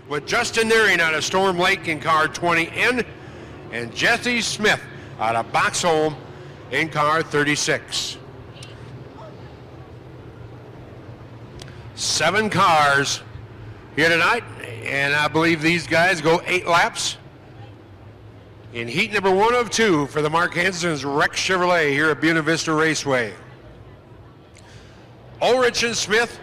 with Justin Nearing out of Storm Lake in car 20N, and Jesse Smith out of Boxholm in car 36. 7 cars here tonight, and I believe these guys go 8 laps in heat number 1 of 2 for the Mark Hansen's Rex Chevrolet here at Buena Vista Raceway. Ulrich and Smith,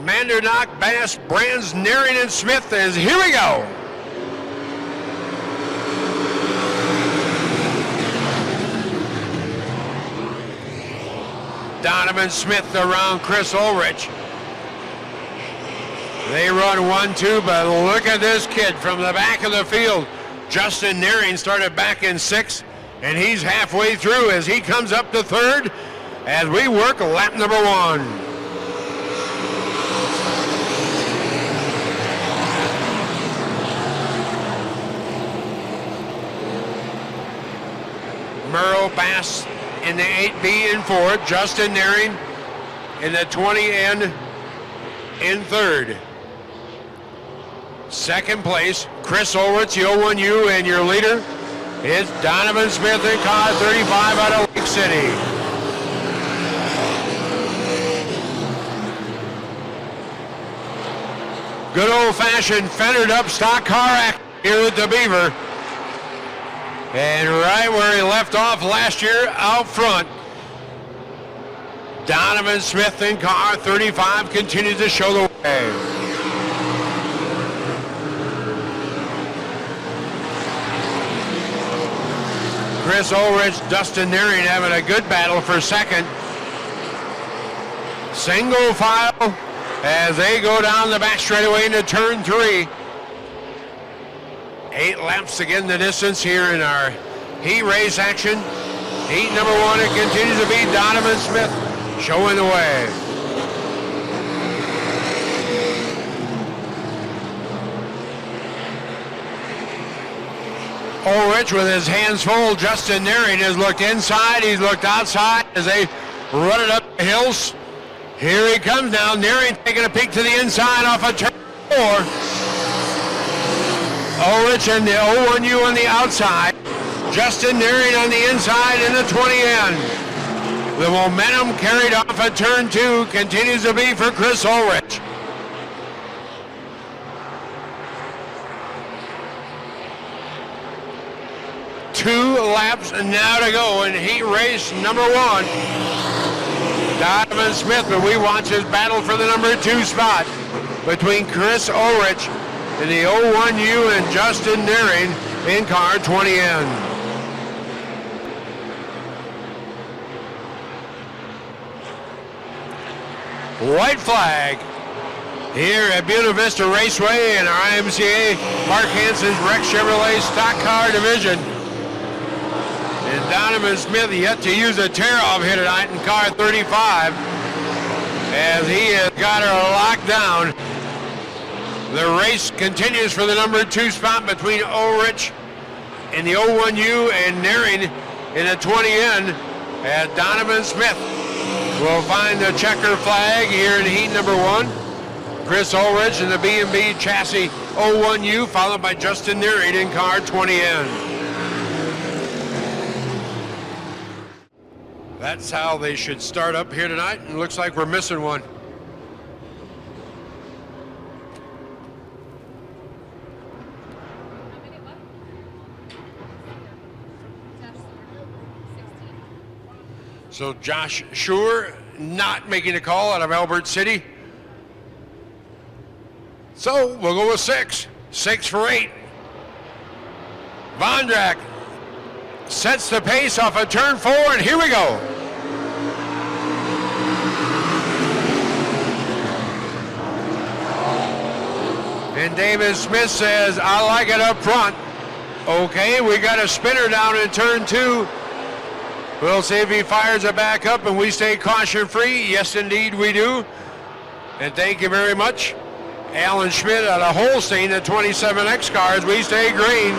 Mandernock, Bass, Brands, Nearing, and Smith is here we go. Donovan Smith around Chris Ulrich. They run 1-2, but look at this kid from the back of the field. Justin Nearing started back in 6th, and he's halfway through as he comes up to 3rd as we work lap number 1. Merle Bass in the 8B in 4th, Justin Nearing in the 20N in 3rd. 2nd place, Chris Ulrich, the 01U, and your leader is Donovan Smith in car 35 out of Lake City. Good old-fashioned fendered up stock car act here at the Beaver. And right where he left off last year out front, Donovan Smith in car 35 continues to show the way. Chris Ulrich, Dustin Nearing having a good battle for 2nd. Single file as they go down the back straightaway into turn 3. 8 laps again the distance here in our heat race action. Heat number 1, it continues to be Donovan Smith showing the way. Ulrich with his hands full. Justin Nearing has looked inside, he's looked outside as they run it up the hills. Here he comes now, Nearing taking a peek to the inside off of turn 4. Ulrich and the 01U on the outside. Justin Nearing on the inside in the 20N. The momentum carried off at turn 2 continues to be for Chris Ulrich. Two laps now to go in heat race number 1. Donovan Smith, but we watch his battle for the number 2 spot between Chris Ulrich and the 01U and Justin Nearing in car 20N. White flag here at Buena Vista Raceway in our IMCA Mark Hansen's Rex Chevrolet Stock Car Division. And Donovan Smith yet to use a tear-off here tonight in car 35 as he has got her locked down. The race continues for the number 2 spot between Ulrich and the 01U and Nearing in the 20N as Donovan Smith will find the checker flag here in heat number 1. Chris Ulrich in the B&B chassis 01U followed by Justin Nearing in car 20N. That's how they should start up here tonight, and it looks like we're missing one. So Josh Schur not making a call out of Albert City. So we'll go with 6. 6 for 8. Vondrak sets the pace off of turn 4, and here we go. And David Smith says, I like it up front. Okay, we got a spinner down in turn 2. We'll see if he fires it back up and we stay caution free. Yes, indeed we do. And thank you very much. Alan Schmidt out of Holstein, the 27X cars. We stay green.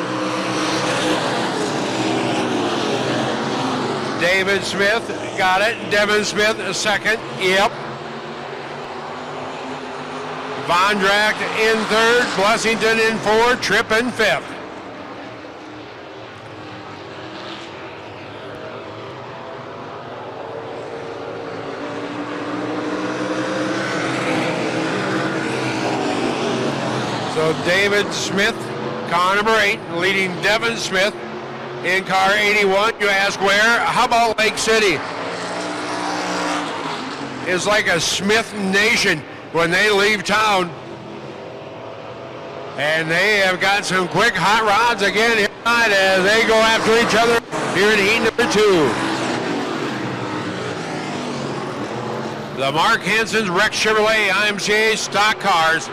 David Smith got it. Devin Smith a second. Yep. Vondrak in third, Blessington in fourth, Tripp in fifth. So David Smith, car number 8, leading Devin Smith in car 81. You ask where? How about Lake City? It's like a Smith nation when they leave town. And they have got some quick hot rods again here tonight as they go after each other here in heat number 2. The Mark Hansen's Rex Chevrolet IMCA stock cars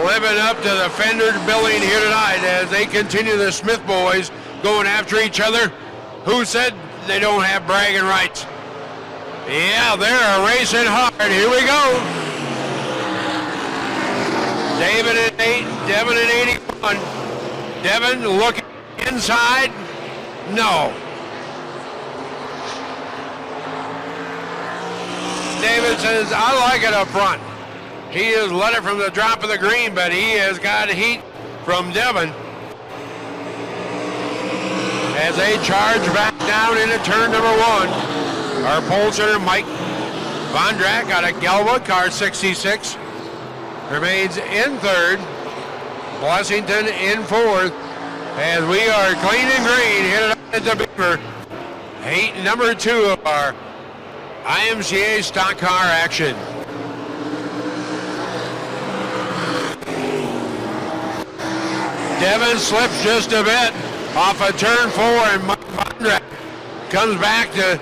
living up to the Fender billing here tonight as they continue the Smith boys going after each other. Who said they don't have bragging rights? Yeah, they're racing hard. Here we go. David at 8, Devin at 81. Devin looking inside. No. David says, I like it up front. He has let it from the drop of the green, but he has got heat from Devin as they charge back down into turn number 1. Our pole sitter, Mike Vondrak out of Galva, car 66, remains in third. Blessington in fourth. As we are clean and green here at the Beaver. Heat number 2 of our IMCA stock car action. Devin slips just a bit off of turn 4, and Mike Vondrak comes back to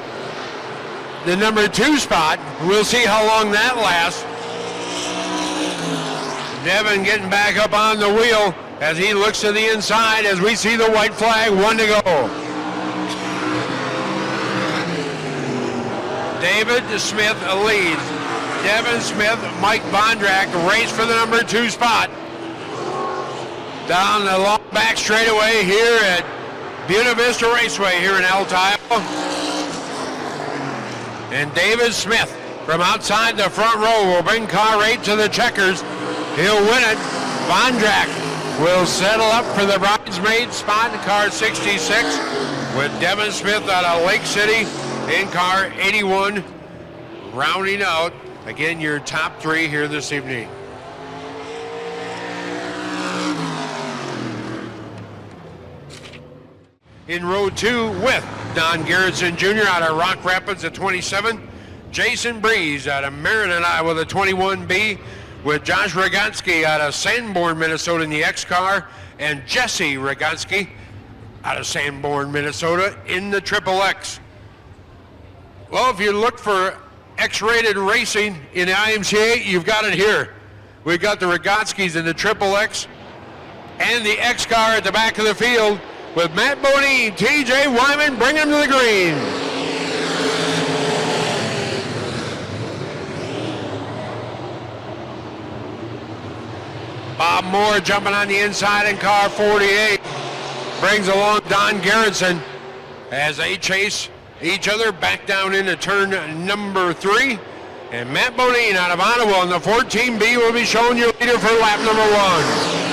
the number 2 spot. We'll see how long that lasts. Devin getting back up on the wheel as he looks to the inside as we see the white flag, 1 to go. David Smith leads. Devin Smith, Mike Vondrak race for the number 2 spot. Down the long back straightaway here at Buena Vista Raceway here in El Tio. And David Smith from outside the front row will bring car 8 to the checkers. He'll win it. Vondrak will settle up for the bridesmaid spot in car 66 with Devin Smith out of Lake City in car 81, rounding out, again, your top 3 here this evening. In row 2 with Don Garrettson Jr. out of Rock Rapids at 27. Jason Breeze out of Meriden, Iowa, the 21B, with Josh Rogansky out of Sanborn, Minnesota in the X car, and Jesse Rogansky out of Sanborn, Minnesota in the Triple X. Well, if you look for X-rated racing in the IMCA, you've got it here. We've got the Roganskys in the Triple X and the X car at the back of the field, with Matt Boney, TJ Wyman, bring him to the green. Bob Moore jumping on the inside in car 48. Brings along Don Garrettson as they chase each other back down into turn number 3. And Matt Boney out of Ottawa in the 14B will be showing you leader for lap number 1.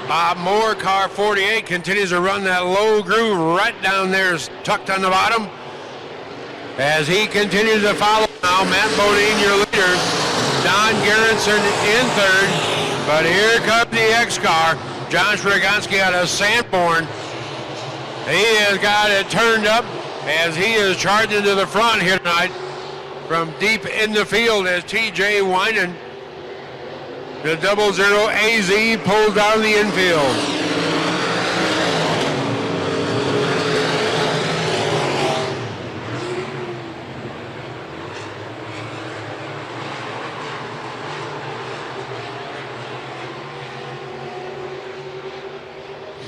Bob Moore, car 48, continues to run that low groove right down there, tucked on the bottom. As he continues to follow now, Matt Bodine, your leader. Don Garrettson in third. But here comes the X car. Josh Rogansky out of Sanborn. He has got it turned up as he is charging to the front here tonight from deep in the field as TJ Wyman, the 00 AZ, pulls down the infield.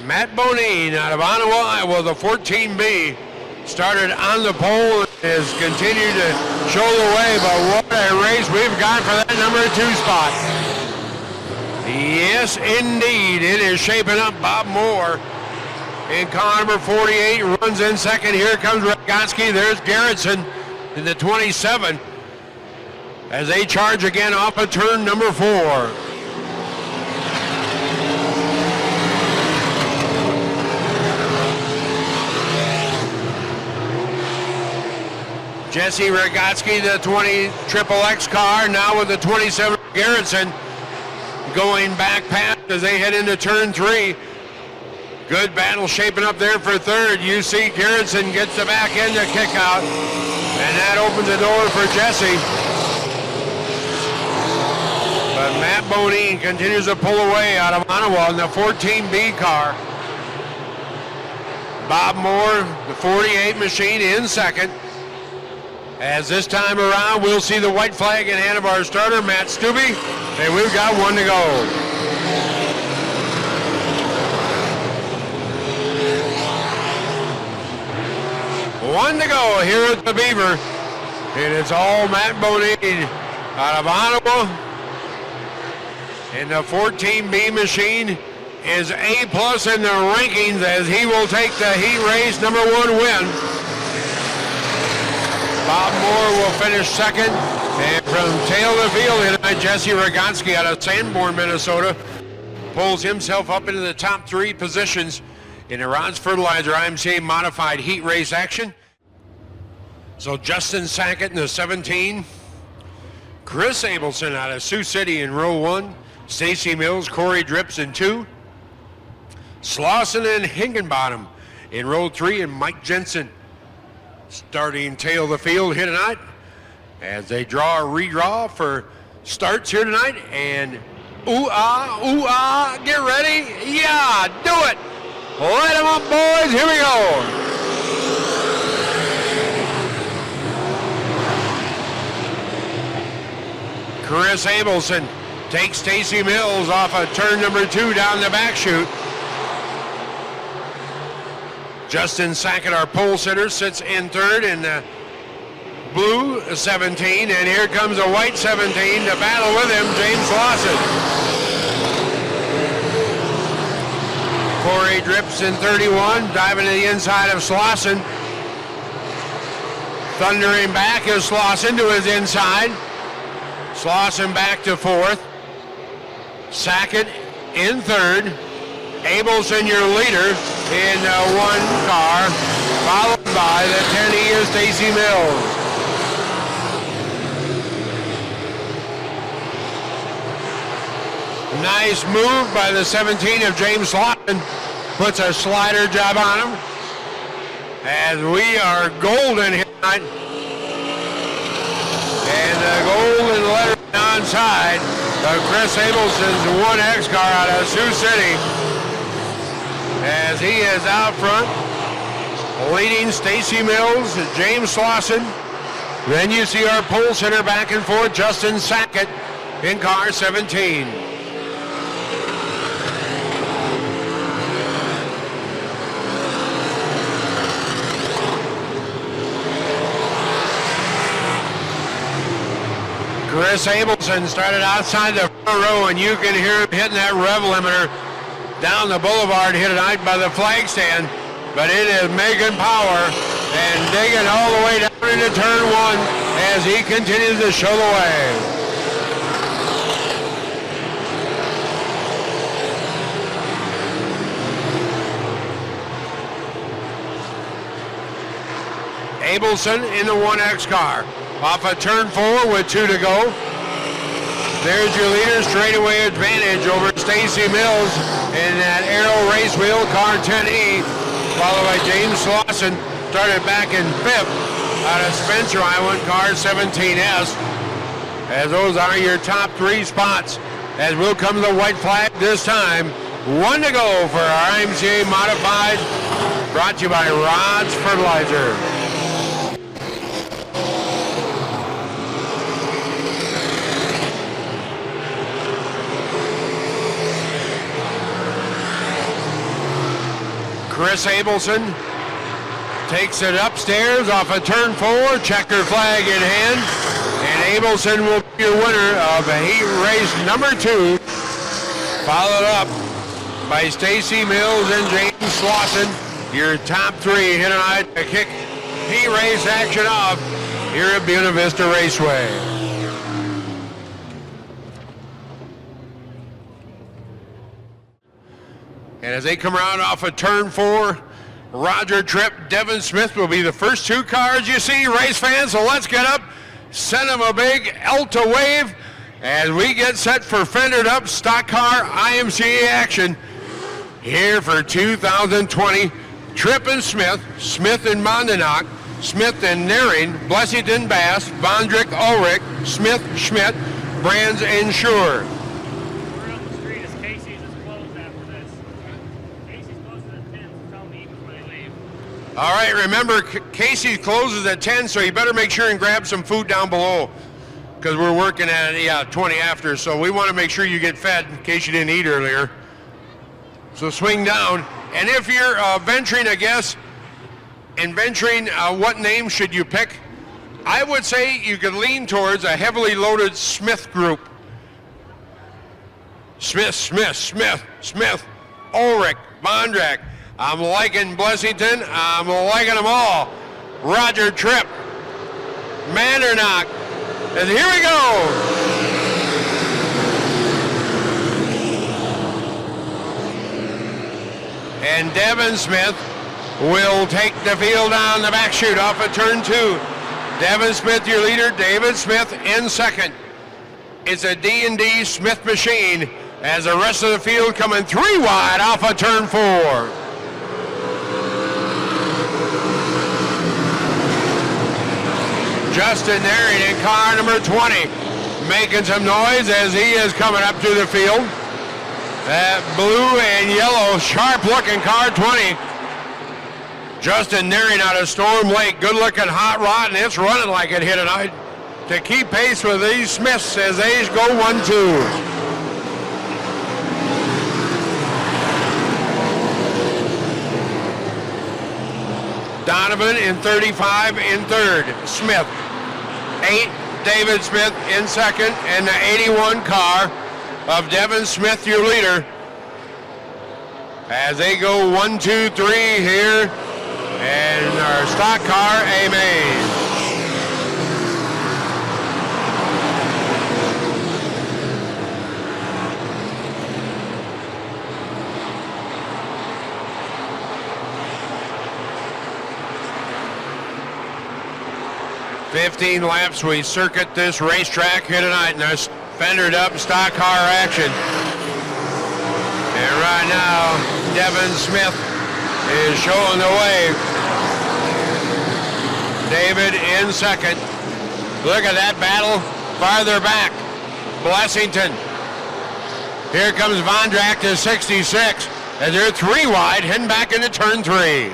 Matt Bonine out of Ottawa, Iowa, the 14B, started on the pole and has continued to show the way, but what a race we've got for that number 2 spot. Yes, indeed. It is shaping up. Bob Moore in car number 48 runs in second. Here comes Rogatski. There's Garrettson in the 27 as they charge again off of turn number 4. Jesse Rogatski, the 20 XXX car, now with the 27 Garrettson, going back past as they head into turn 3. Good battle shaping up there for third. You see Garrettson gets the back end to kick out, and that opens the door for Jesse. But Matt Bonine continues to pull away out of Ottawa in the 14B car. Bob Moore, the 48 machine, in second. As this time around, we'll see the white flag in hand of our starter, Matt Stubbe, and we've got 1 to go. One to go here at the Beaver. And it's all Matt Bonine out of Ottawa. And the 14B machine is A+ in the rankings as he will take the heat race number 1 win. Bob Moore will finish second. And from tail of the field tonight, Jesse Rogatski out of Sanborn, Minnesota, pulls himself up into the top 3 positions in the Rods Fertilizer IMCA modified heat race action. So Justin Sackett in the 17. Chris Abelson out of Sioux City in row 1. Stacy Mills, Corey Drips in 2. Slauson and Higginbottom in row 3, and Mike Jensen starting tail of the field here tonight as they draw a redraw for starts here tonight. And ooh-ah, get ready. Yeah, do it. Light them up, boys. Here we go. Chris Abelson takes Stacy Mills off of turn number 2 down the back chute. Justin Sackett, our pole sitter, sits in third in the blue 17, and here comes a white 17 to battle with him, James Lawson. Corey Drips in 31, diving to the inside of Slauson. Thundering back is Slauson to his inside. Slauson back to 4th. Sackett in 3rd. Abelson, your leader, in 1 car, followed by the 10E of Stacy Mills. Nice move by the 17 of James Lawson. Puts a slider job on him. As we are golden here tonight. And the golden letter onside of Chris Abelson's 1X car out of Sioux City. As he is out front, leading Stacy Mills, James Slauson. Then you see our pole sitter back and forth, Justin Sackett in car 17. Chris Abelson started outside the front row, and you can hear him hitting that rev limiter down the boulevard here tonight by the flag stand. But it is making power and digging all the way down into turn 1 as he continues to show the way. Abelson in the 1X car. Off of turn 4 with 2 to go. There's your leader, straightaway advantage over Stacy Mills in that Aero Race Wheel, car 10E, followed by James Slauson, started back in 5th out of Spencer, Iowa, car 17S. As those are your top 3 spots. As will come the white flag this time. 1 to go for our IMCA Modified, brought to you by Rods Fertilizer. Chris Abelson takes it upstairs off of turn 4, checker flag in hand, and Abelson will be your winner of heat race number 2 followed up by Stacy Mills and James Slauson. Your top three here tonight to kick P-Race action off here at Buena Vista Raceway. And as they come around off of turn 4, Roger Tripp, Devin Smith will be the first two cars you see, race fans. So let's get up, send them a big Elta wave as we get set for fendered up stock car IMCA action here for 2020. Tripp and Smith, Smith and Mondenach, Smith and Naring, Blessington Bass, Vondrick Ulrich, Smith Schmidt, Brands and Schur. We're up the street as Casey's is closed after this. Casey's closes at 10, so tell me before they leave. All right, remember Casey closes at 10, so you better make sure and grab some food down below because we're working at 20 after, so we want to make sure you get fed in case you didn't eat earlier. So swing down. And if you're venturing a guess and venturing what name should you pick, I would say you could lean towards a heavily loaded Smith group. Smith, Smith, Smith, Smith, Ulrich, Vondrak. I'm liking Blessington. I'm liking them all. Roger Tripp, Mandernach. And here we go. And Devin Smith will take the field down the back chute off of turn 2. Devin Smith, your leader. David Smith in second. It's a D&D Smith machine as the rest of the field coming 3 wide off of turn 4. Justin Naring in car number 20 making some noise as he is coming up to the field. That blue and yellow, sharp-looking car 20. Justin Naring out of Storm Lake. Good-looking hot rod, and it's running like it here tonight to keep pace with these Smiths as they go 1-2. Donovan in 35 in third. Smith, 8. David Smith in second, and the 81 car of Devin Smith, your leader, as they go 1-2-3 here, and our stock car A-Main. "15 laps we circuit this racetrack here tonight in our fendered up stock car action. And right now, Devin Smith is showing the way. David in second. Look at that battle farther back. Blessington. Here comes Vondrak to 66 as they're 3 wide heading back into turn 3.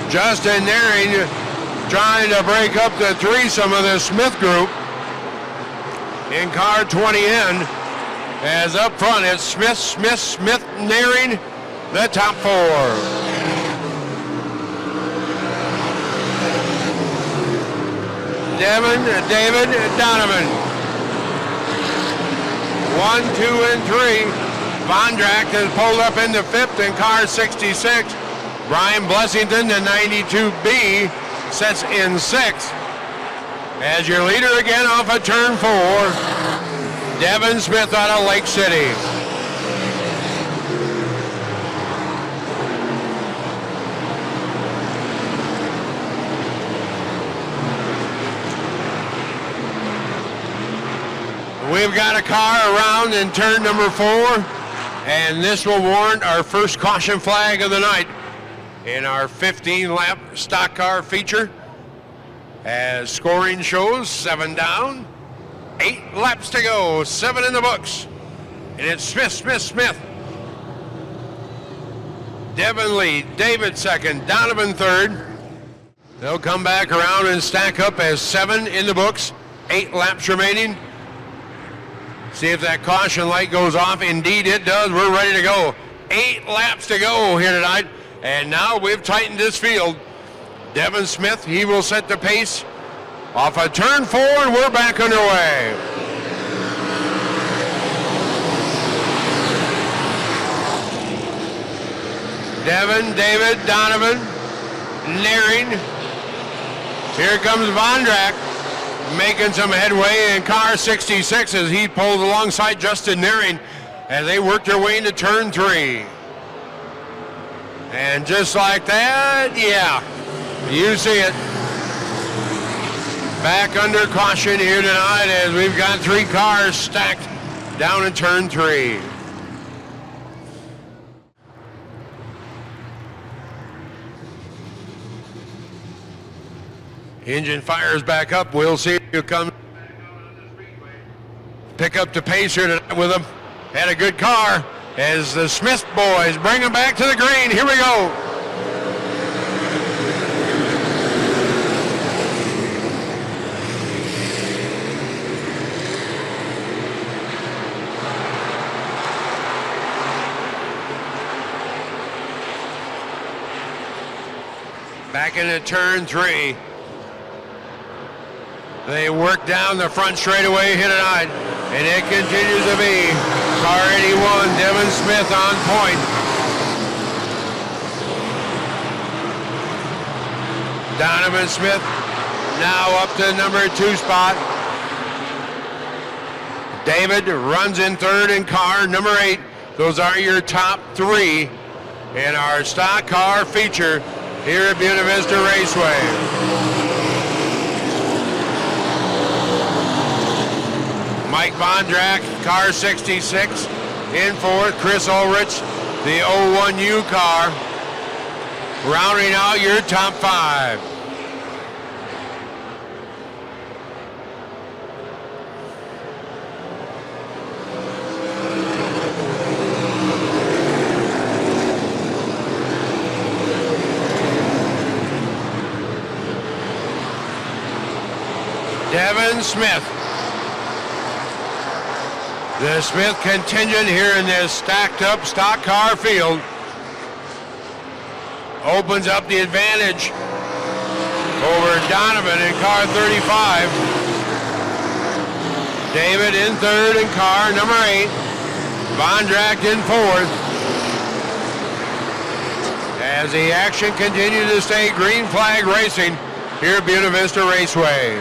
Justin Naring trying to break up the threesome of the Smith group in car 20N. As up front it's Smith, Smith, Smith, Naring, the top 4. Devin, David, Donovan. 1, 2, and 3. Vondrak has pulled up into 5th in car 66. Brian Blessington, the 92B, sets in 6th. As your leader again off of turn 4, Devin Smith out of Lake City. We've got a car around in turn number 4, and this will warrant our first caution flag of the night in our 15-lap stock car feature. As scoring shows, 7 down, 8 laps to go, 7 in the books. And it's Smith, Smith, Smith. Devin lead, David second, Donovan third. They'll come back around and stack up as 7 in the books, 8 laps remaining. See if that caution light goes off. Indeed it does. We're ready to go. 8 laps to go here tonight And now we've tightened this field. Devin Smith, he will set the pace off of turn 4, and we're back underway. Devin, David, Donovan, Nearing. Here comes Vondrak making some headway in car 66 as he pulls alongside Justin Nearing as they work their way into turn 3. And just like that, yeah, you see it. Back under caution here tonight as we've got 3 cars stacked down in turn 3. Engine fires back up. We'll see who comes. Pick up the pace here tonight with them. Had a good car as the Smith boys bring them back to the green. Here we go. Back into turn 3. They work down the front straightaway here tonight, and it continues to be car 81, Devin Smith on point. Donovan Smith now up to number 2 spot. David runs in 3rd in car number 8. Those are your top 3 in our stock car feature here at Buena Vista Raceway. Mike Vondrak, car 66, in 4th. Chris Ulrich, the 01U car, rounding out your top 5. Devin Smith. The Smith contingent here in this stacked up stock car field opens up the advantage over Donovan in car 35. David in 3rd in car number 8. Vondrak in 4th. As the action continues to stay green flag racing here at Buena Vista Raceway.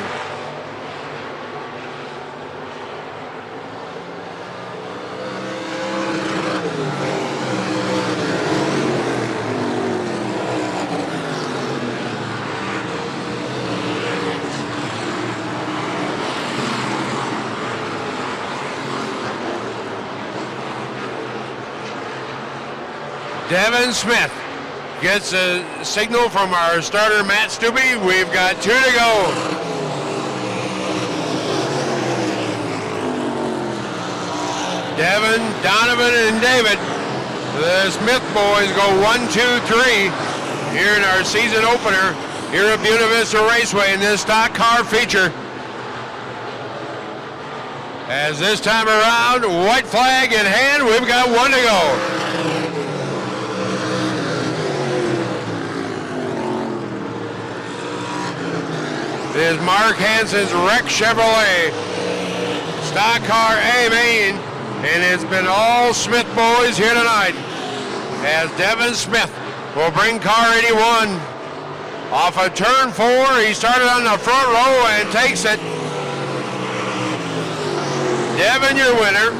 Devin Smith gets a signal from our starter, Matt Stubbe. We've got 2 to go. Devin, Donovan, and David. The Smith boys go 1, 2, 3 here in our season opener here at Buena Vista Raceway in this stock car feature. As this time around, white flag in hand, we've got 1 to go. Is Mark Hansen's Rex Chevrolet stock car A main, and it's been all Smith boys here tonight as Devin Smith will bring car 81 off of turn 4. He started on the front row and takes it. Devin, your winner.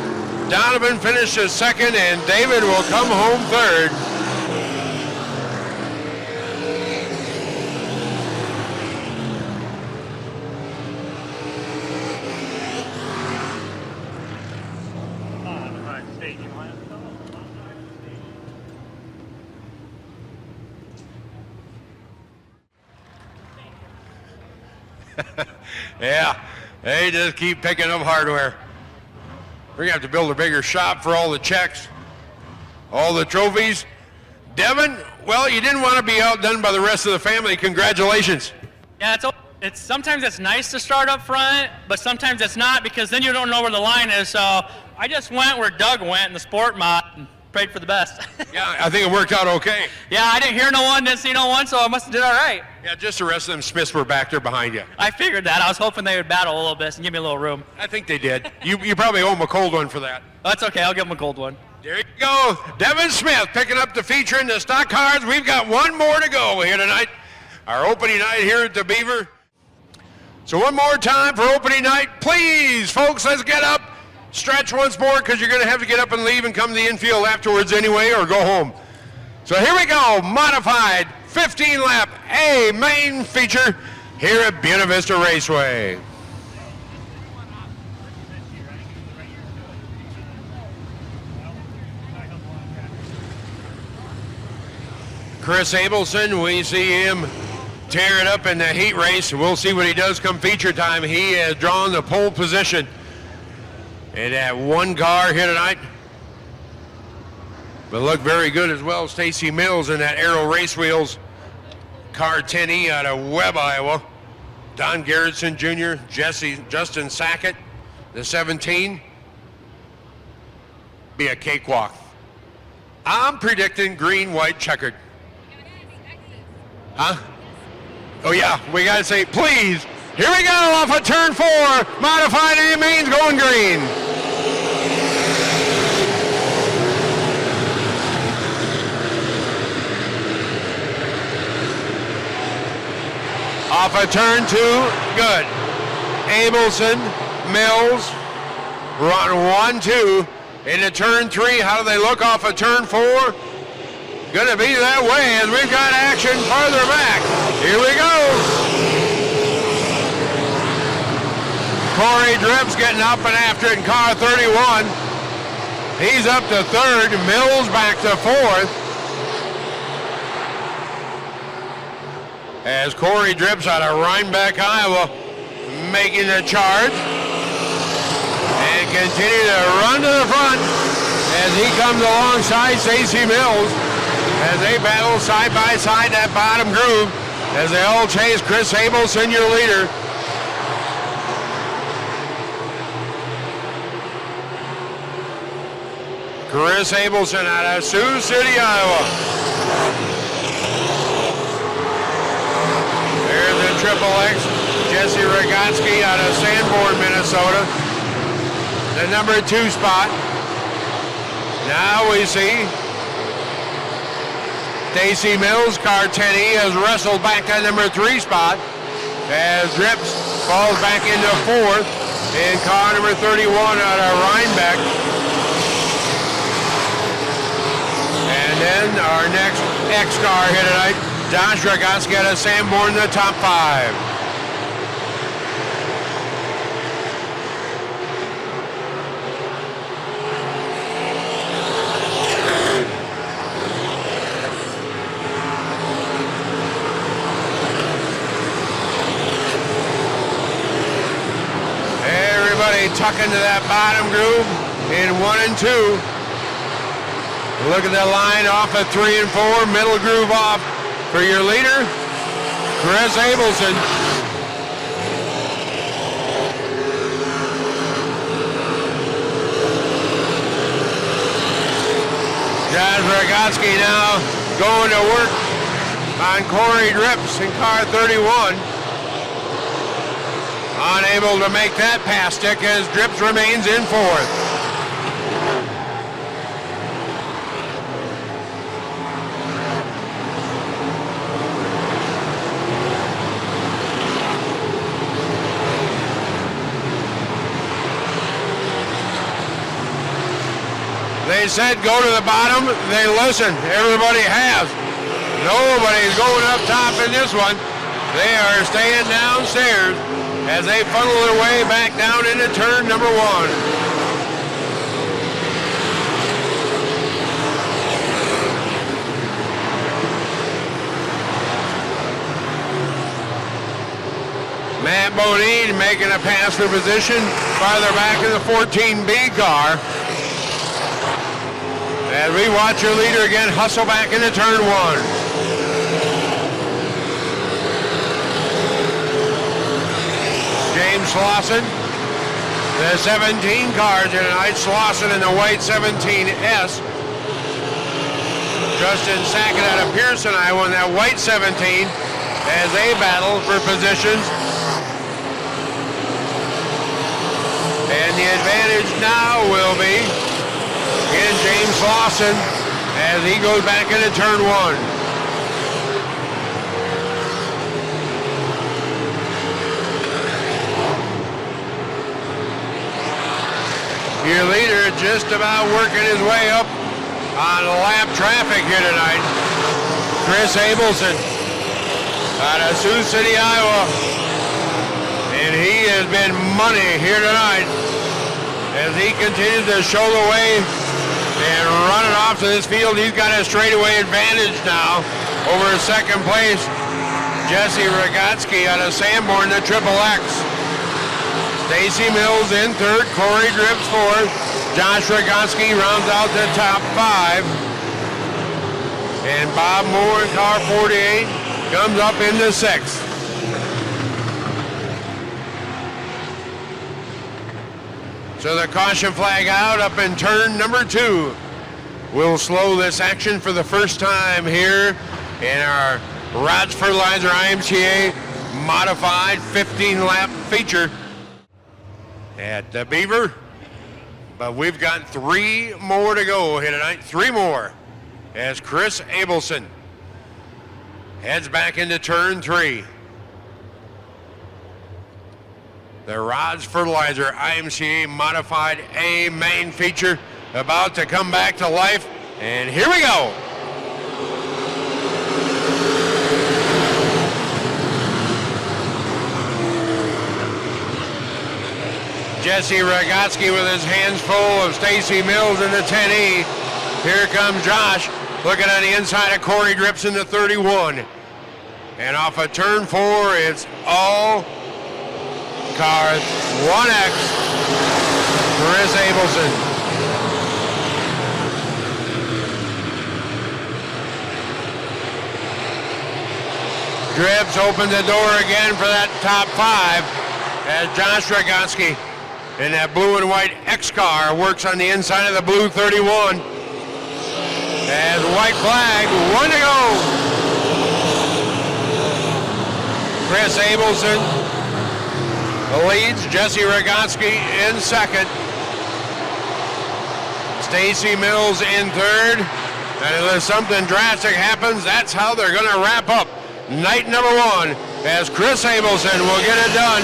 Donovan finishes 2nd, and David will come home 3rd. Yeah, they just keep picking up hardware. We're going to have to build a bigger shop for all the checks, all the trophies. Devin, well, you didn't want to be outdone by the rest of the family. Congratulations. Yeah, it's sometimes it's nice to start up front, but sometimes it's not because then you don't know where the line is. So I just went where Doug went in the sport mod. prayed for the best. Yeah, I think it worked out okay. Yeah, I didn't hear no one, didn't see no one, so I must have did all right. Yeah, just the rest of them Smiths were back there behind you. I figured that. I was hoping they would battle a little bit and give me a little room. I think they did. You probably owe them a cold one for that. That's okay. I'll give them a cold one. There you go. Devin Smith picking up the feature in the stock cars. We've got one more to go here tonight. Our opening night here at the Beaver. So one more time for opening night. Please, folks, let's get up. Stretch once more because you're going to have to get up and leave and come to the infield afterwards anyway or go home. So here we go. Modified 15-lap A main feature here at Buena Vista Raceway. Chris Abelson, we see him tear it up in the heat race. We'll see what he does come feature time. He has drawn the pole position in that one car here tonight. But look very good as well. Stacy Mills in that Aero Race Wheels car 10E out of Webb, Iowa. Don Garrettson Jr., Justin Sackett, the 17. Be a cakewalk. I'm predicting green, white, checkered. Huh? Oh yeah, we gotta say, please. Here we go off of turn 4. Modified A mains going green. Off of turn 2, good. Abelson, Mills, run 1-2. Into turn 3, how do they look off of turn 4? Gonna be that way as we've got action farther back. Here we go. Corey Dribbs getting up and after it in car 31. He's up to 3rd, Mills back to 4th. As Corey Dribbs out of Rhinebeck, Iowa, making the charge. And continue to run to the front as he comes alongside Stacy Mills as they battle side by side that bottom groove as they all chase Chris Abelson, your leader. Chris Abelson out of Sioux City, Iowa. There's the Triple X, Jesse Rogotsky out of Sanborn, Minnesota. The number 2 spot. Now we see Stacy Mills, car 10E, has wrestled back to number 3 spot as Drips falls back into 4th in car number 31 out of Rhinebeck. And then our next X car here tonight, Josh Rogotsky out of Sanborn in the top 5. Tuck into that bottom groove in 1 and 2. Look at that line off at 3 and 4. Middle groove off for your leader, Chris Abelson. Josh Rogotsky now going to work on Corey Drips in car 31. Unable to make that pass stick as Drips remains in 4th. They said go to the bottom, they listened. Everybody has. Nobody's going up top in this one. They are staying downstairs as they funnel their way back down into turn number 1. Matt Bodine making a pass for position farther back in the 14B car. As we watch your leader again hustle back into turn 1. James Slauson, the 17 car tonight. Slauson in the white 17S. Justin Sackett out of Pearson, Iowa, in that white 17 as they battle for positions. And the advantage now will be in James Lawson as he goes back into turn 1. Your leader just about working his way up on lap traffic here tonight. Chris Abelson out of Sioux City, Iowa. And he has been money here tonight as he continues to show the way and run it off to this field. He's got a straightaway advantage now over second place. Jesse Rogatsky out of Sanborn, the Triple X. Stacy Mills in third, Corey Drips fourth, Josh Rogatsky rounds out the top 5. And Bob Moore in car 48 comes up into 6th. So the caution flag out up in turn number 2. We'll slow this action for the first time here in our Rods Fertilizer IMCA modified 15-lap feature at the Beaver. But we've got 3 more to go here tonight. 3 more as Chris Abelson heads back into turn 3. The Rods Fertilizer IMCA Modified A main feature about to come back to life. And here we go. Jesse Rogatsky with his hands full of Stacy Mills in the 10E. Here comes Josh looking on the inside of Corey Drips in the 31. And off of turn 4, it's all cars 1X, Chris Abelson. Drips opens the door again for that top 5 as Josh Rogatsky in that blue and white X car works on the inside of the blue 31. As white flag, 1 to go. Chris Abelson leads, Jesse Rogatsky in second. Stacy Mills in third. And unless something drastic happens, that's how they're going to wrap up night number 1 as Chris Abelson will get it done.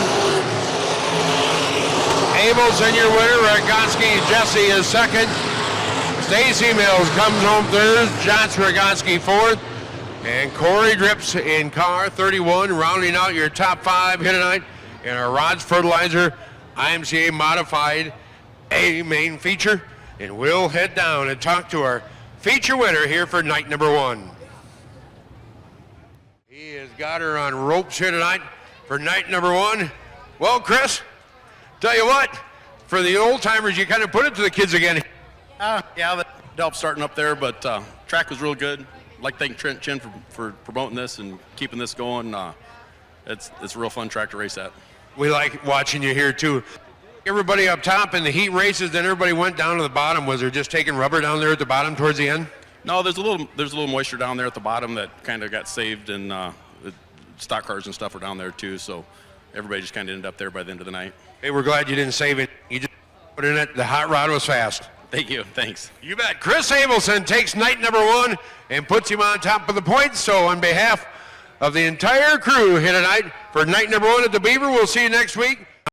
Abelson your winner, Rogatsky, Jesse is second. Stacy Mills comes home third, Josh Rogatsky fourth. And Corey Drips in car 31, rounding out your top 5 here tonight in our Rods Fertilizer IMCA Modified A main feature. And we'll head down and talk to our feature winner here for night number 1. He has got her on ropes here tonight for night number 1. Well, Chris, tell you what, for the old timers, you kind of put it to the kids again. Yeah, that helped starting up there, but track was real good. I'd like to thank Trent Chin for promoting this and keeping this going. It's a real fun track to race at. We like watching you here too. Everybody up top in the heat races, then everybody went down to the bottom. Was there just taking rubber down there at the bottom towards the end? No, there's a little moisture down there at the bottom that kind of got saved, and the stock cars and stuff were down there too. So everybody just kind of ended up there by the end of the night. Hey, we're glad you didn't save it. You just put in it. The hot rod was fast. Thank you. Thanks. You bet. Chris Abelson takes night number 1 and puts him on top of the points. So on behalf of the entire crew here tonight for night number 1 at the Beaver, we'll see you next week.